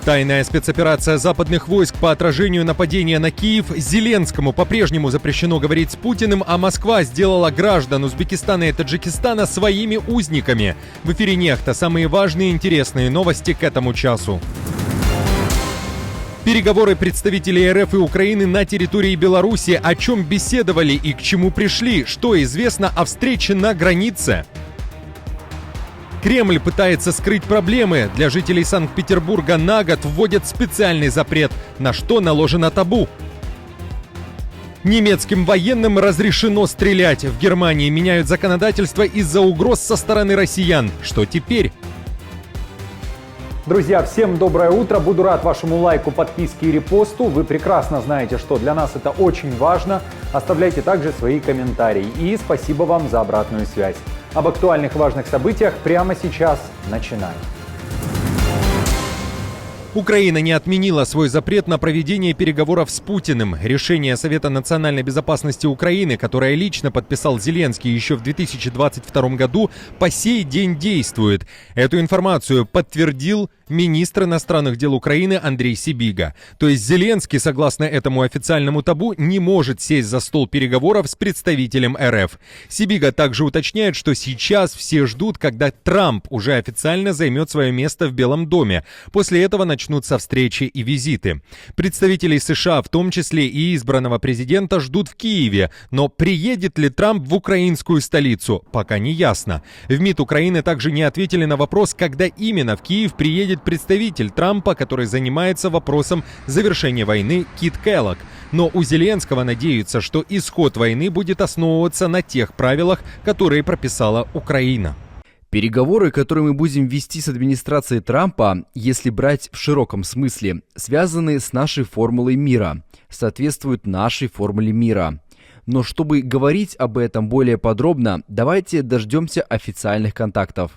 Тайная спецоперация западных войск по отражению нападения на Киев. Зеленскому по-прежнему запрещено говорить с Путиным, а Москва сделала граждан Узбекистана и Таджикистана своими узниками. В эфире «Нехта» самые важные и интересные новости к этому часу. Переговоры представителей РФ и Украины на территории Беларуси. О чем беседовали и к чему пришли? Что известно о встрече на границе? Кремль пытается скрыть проблемы. Для жителей Санкт-Петербурга на год вводят специальный запрет, на что наложено табу. Немецким военным разрешено стрелять. В Германии меняют законодательство из-за угроз со стороны россиян. Что теперь? Друзья, всем доброе утро. Буду рад вашему лайку, подписке и репосту. Вы прекрасно знаете, что для нас это очень важно. Оставляйте также свои комментарии. И спасибо вам за обратную связь. Об актуальных важных событиях прямо сейчас начинаем. Украина не отменила свой запрет на проведение переговоров с Путиным. Решение Совета национальной безопасности Украины, которое лично подписал Зеленский еще в 2022 году, по сей день действует. Эту информацию подтвердил министр иностранных дел Украины Андрей Сибига. То есть Зеленский, согласно этому официальному табу, не может сесть за стол переговоров с представителем РФ. Сибига также уточняет, что сейчас все ждут, когда Трамп уже официально займет свое место в Белом доме. После этого начнутся встречи и визиты. Представителей США, в том числе и избранного президента, ждут в Киеве. Но приедет ли Трамп в украинскую столицу, пока не ясно. В МИД Украины также не ответили на вопрос, когда именно в Киев приедет представитель Трампа, который занимается вопросом завершения войны, Кит Келлог. Но у Зеленского надеются, что исход войны будет основываться на тех правилах, которые прописала Украина. Переговоры, которые мы будем вести с администрацией Трампа, если брать в широком смысле, связаны с нашей формулой мира, соответствуют нашей формуле мира. Но чтобы говорить об этом более подробно, давайте дождемся официальных контактов.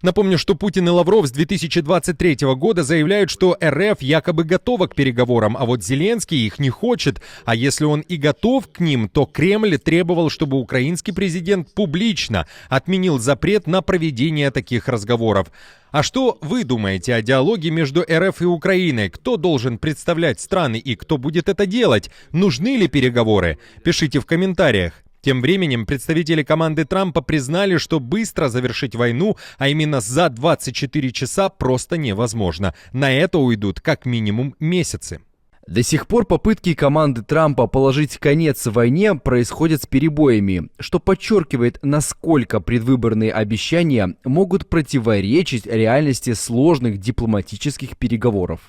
Напомню, что Путин и Лавров с 2023 года заявляют, что РФ якобы готова к переговорам, а вот Зеленский их не хочет. А если он и готов к ним, то Кремль требовал, чтобы украинский президент публично отменил запрет на проведение таких разговоров. А что вы думаете о диалоге между РФ и Украиной? Кто должен представлять страны и кто будет это делать? Нужны ли переговоры? Пишите в комментариях. Тем временем представители команды Трампа признали, что быстро завершить войну, а именно за 24 часа, просто невозможно. На это уйдут как минимум месяцы. До сих пор попытки команды Трампа положить конец войне происходят с перебоями, что подчеркивает, насколько предвыборные обещания могут противоречить реальности сложных дипломатических переговоров.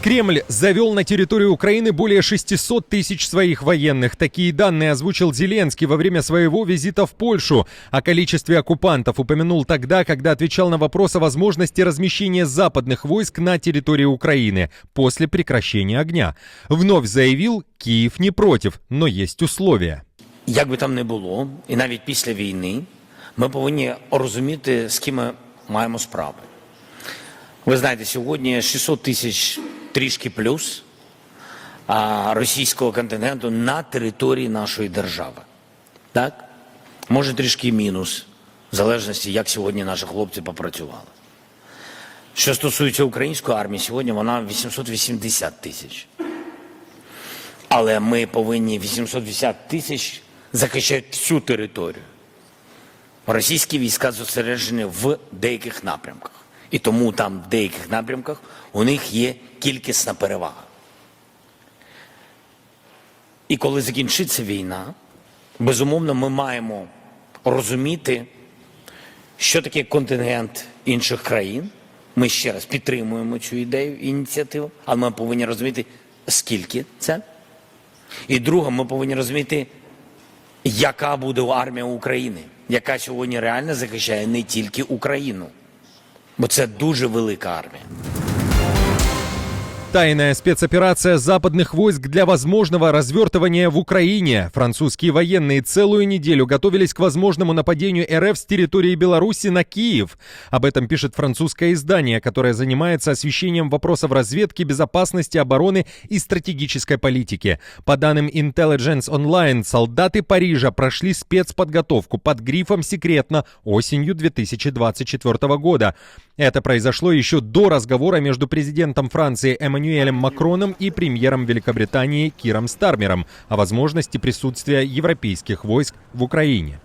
Кремль завел на территорию Украины более 600 тысяч своих военных. Такие данные озвучил Зеленский во время своего визита в Польшу. О количестве оккупантов упомянул тогда, когда отвечал на вопрос о возможности размещения западных войск на территории Украины после прекращения огня. Вновь заявил, Киев не против, но есть условия. Як би там не було, і навіть після війни, ми повинні розуміти, з ким ми маємо справу. Ви знаєте, сьогодні 600 тисяч трішки плюс російського контингенту на території нашої держави. Так? Може трішки мінус, в залежності, як сьогодні наші хлопці попрацювали. Що стосується української армії, сьогодні вона 880 тисяч. Але ми повинні 880 тисяч захищати всю територію. Російські війська зосереджені в деяких напрямках. І тому там в деяких напрямках у них є кількісна перевага. І коли закінчиться війна, безумовно, ми маємо розуміти, що таке контингент інших країн. Ми ще раз підтримуємо цю ідею, ініціативу, але ми повинні розуміти, скільки це. І друге, ми повинні розуміти, яка буде армія України, яка сьогодні реально захищає не тільки Україну. Бо це дуже велика армія. Тайная спецоперация западных войск для возможного развертывания в Украине. Французские военные целую неделю готовились к возможному нападению РФ с территории Беларуси на Киев. Об этом пишет французское издание, которое занимается освещением вопросов разведки, безопасности, обороны и стратегической политики. По данным Intelligence Online, солдаты Парижа прошли спецподготовку под грифом «Секретно» осенью 2024 года. Это произошло еще до разговора между президентом Франции Эммануэлем Макроном и премьером Великобритании Киром Стармером о возможности присутствия европейских войск в Украине.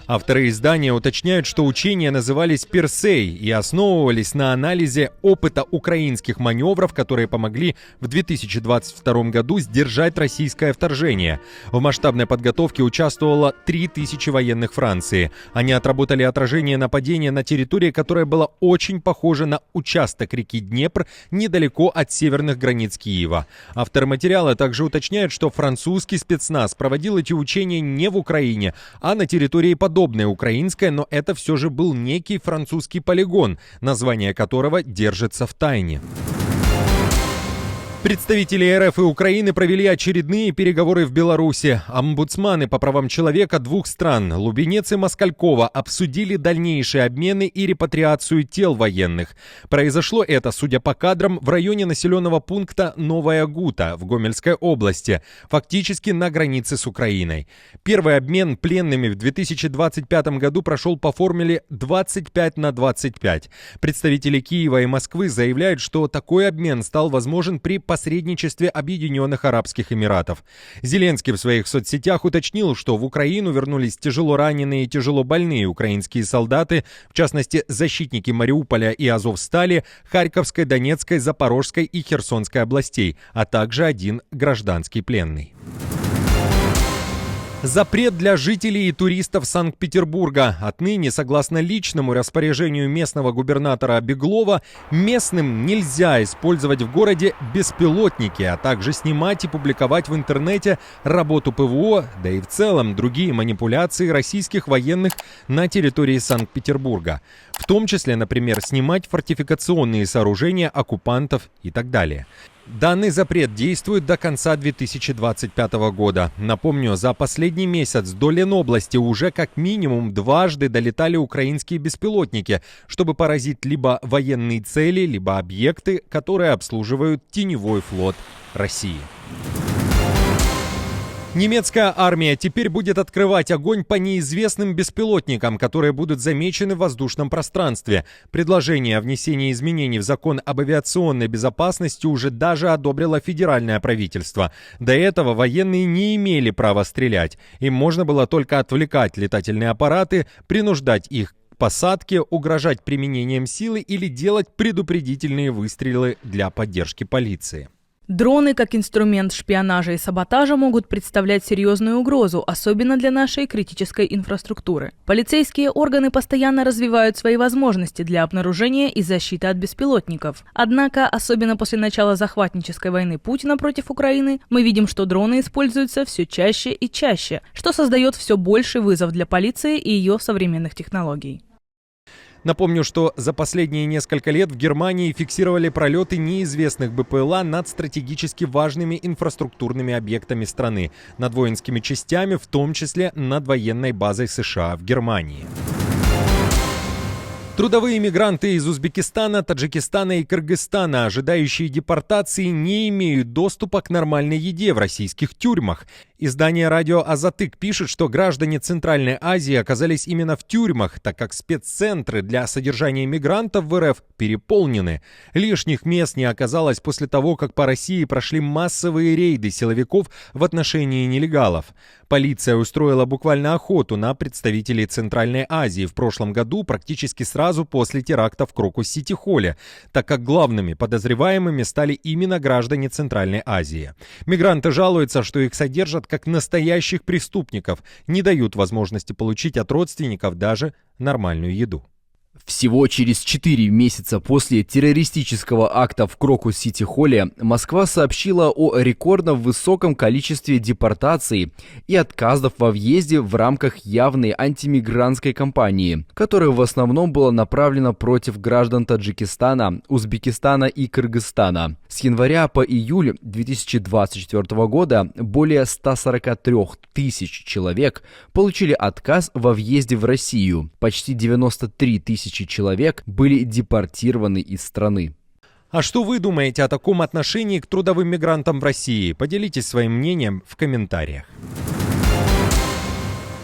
Авторы издания уточняют, что учения назывались «Персей» и основывались на анализе опыта украинских маневров, которые помогли в 2022 году сдержать российское вторжение. В масштабной подготовке участвовало 3000 военных Франции. Они отработали отражение нападения на территории, которая была очень похожа на участок реки Днепр недалеко от северных границ Киева. Авторы материала также уточняют, что французский спецназ проводил эти учения не в Украине, а на территории подобной украинской, но это все же был некий французский полигон, название которого держится в тайне. Представители РФ и Украины провели очередные переговоры в Беларуси. Омбудсманы по правам человека двух стран, Лубенец и Москалькова, обсудили дальнейшие обмены и репатриацию тел военных. Произошло это, судя по кадрам, в районе населенного пункта Новая Гута в Гомельской области, фактически на границе с Украиной. Первый обмен пленными в 2025 году прошел по формуле 25/25. Представители Киева и Москвы заявляют, что такой обмен стал возможен при посредничестве Объединенных Арабских Эмиратов. Зеленский в своих соцсетях уточнил, что в Украину вернулись тяжело раненые и тяжело больные украинские солдаты, в частности, защитники Мариуполя и Азовстали, Харьковской, Донецкой, Запорожской и Херсонской областей, а также один гражданский пленный. Запрет для жителей и туристов Санкт-Петербурга. Отныне, согласно личному распоряжению местного губернатора Беглова, местным нельзя использовать в городе беспилотники, а также снимать и публиковать в интернете работу ПВО, да и в целом другие манипуляции российских военных на территории Санкт-Петербурга. В том числе, например, снимать фортификационные сооружения оккупантов и так далее. Данный запрет действует до конца 2025 года. Напомню, за последний месяц до Ленобласти уже как минимум дважды долетали украинские беспилотники, чтобы поразить либо военные цели, либо объекты, которые обслуживают теневой флот России. Немецкая армия теперь будет открывать огонь по неизвестным беспилотникам, которые будут замечены в воздушном пространстве. Предложение о внесении изменений в закон об авиационной безопасности уже даже одобрило федеральное правительство. До этого военные не имели права стрелять. Им можно было только отвлекать летательные аппараты, принуждать их к посадке, угрожать применением силы или делать предупредительные выстрелы для поддержки полиции. Дроны как инструмент шпионажа и саботажа могут представлять серьезную угрозу, особенно для нашей критической инфраструктуры. Полицейские органы постоянно развивают свои возможности для обнаружения и защиты от беспилотников. Однако, особенно после начала захватнической войны Путина против Украины, мы видим, что дроны используются все чаще и чаще, что создает все больший вызов для полиции и ее современных технологий. Напомню, что за последние несколько лет в Германии фиксировали пролеты неизвестных БПЛА над стратегически важными инфраструктурными объектами страны, над воинскими частями, в том числе над военной базой США в Германии. Трудовые мигранты из Узбекистана, Таджикистана и Кыргызстана, ожидающие депортации, не имеют доступа к нормальной еде в российских тюрьмах. Издание «Радио Азатык» пишет, что граждане Центральной Азии оказались именно в тюрьмах, так как спеццентры для содержания мигрантов в РФ переполнены. Лишних мест не оказалось после того, как по России прошли массовые рейды силовиков в отношении нелегалов. Полиция устроила буквально охоту на представителей Центральной Азии в прошлом году, практически сразу после теракта в Крокус-Сити-Холле, так как главными подозреваемыми стали именно граждане Центральной Азии. Мигранты жалуются, что их содержат как настоящих преступников, не дают возможности получить от родственников даже нормальную еду. Всего через 4 месяца после террористического акта в Крокус-Сити-Холле Москва сообщила о рекордно высоком количестве депортаций и отказов во въезде в рамках явной антимигрантской кампании, которая в основном была направлена против граждан Таджикистана, Узбекистана и Кыргызстана. С января по июль 2024 года более 143 тысяч человек получили отказ во въезде в Россию. Почти 93 тысячи человек были депортированы из страны. А что вы думаете о таком отношении к трудовым мигрантам в России? Поделитесь своим мнением в комментариях.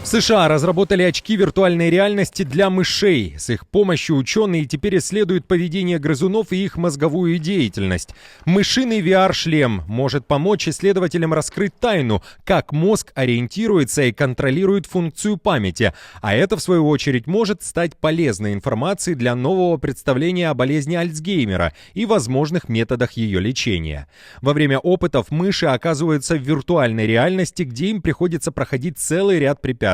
В США разработали очки виртуальной реальности для мышей. С их помощью ученые теперь исследуют поведение грызунов и их мозговую деятельность. Мышиный VR-шлем может помочь исследователям раскрыть тайну, как мозг ориентируется и контролирует функцию памяти. А это, в свою очередь, может стать полезной информацией для нового представления о болезни Альцгеймера и возможных методах ее лечения. Во время опытов мыши оказываются в виртуальной реальности, где им приходится проходить целый ряд препятствий.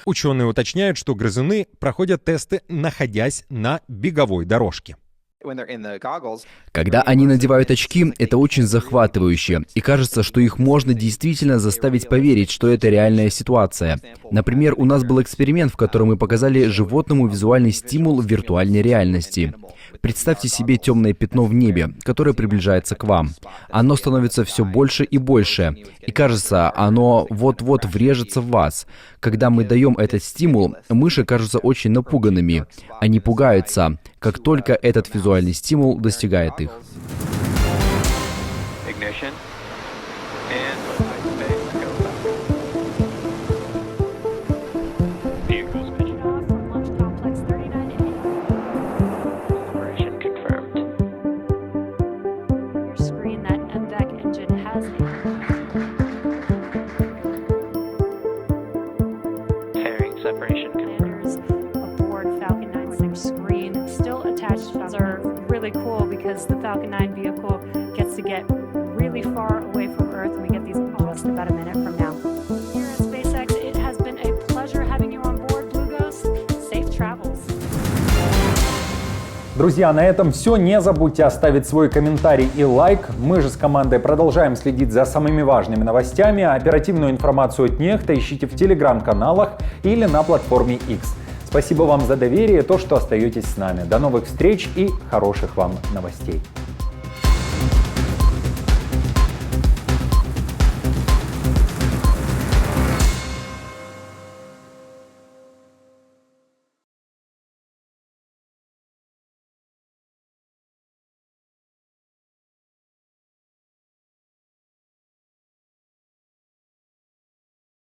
Ученые уточняют, что грызуны проходят тесты, находясь на беговой дорожке. Когда они надевают очки, это очень захватывающе, и кажется, что их можно действительно заставить поверить, что это реальная ситуация. Например, у нас был эксперимент, в котором мы показали животному визуальный стимул в виртуальной реальности. Представьте себе темное пятно в небе, которое приближается к вам. Оно становится все больше и больше, и кажется, оно вот-вот врежется в вас. Когда мы даем этот стимул, мыши кажутся очень напуганными. Они пугаются, как только этот визуальный стимул достигает их. Separation confirmed. Aboard Falcon 9 screen still attached are really cool because the Falcon 9 vehicle gets to get really far away from Earth, and we get these just about a minute from now. Here at SpaceX, it has been a pleasure having you on board, Blue Ghost. Safe travels. Друзья, на этом все. Не забудьте оставить свой комментарий и лайк. Мы же с командой продолжаем следить за самыми важными новостями. Оперативную информацию от Нехта ищите в телеграм-каналах или на платформе X. Спасибо вам за доверие и то, что остаетесь с нами. До новых встреч и хороших вам новостей.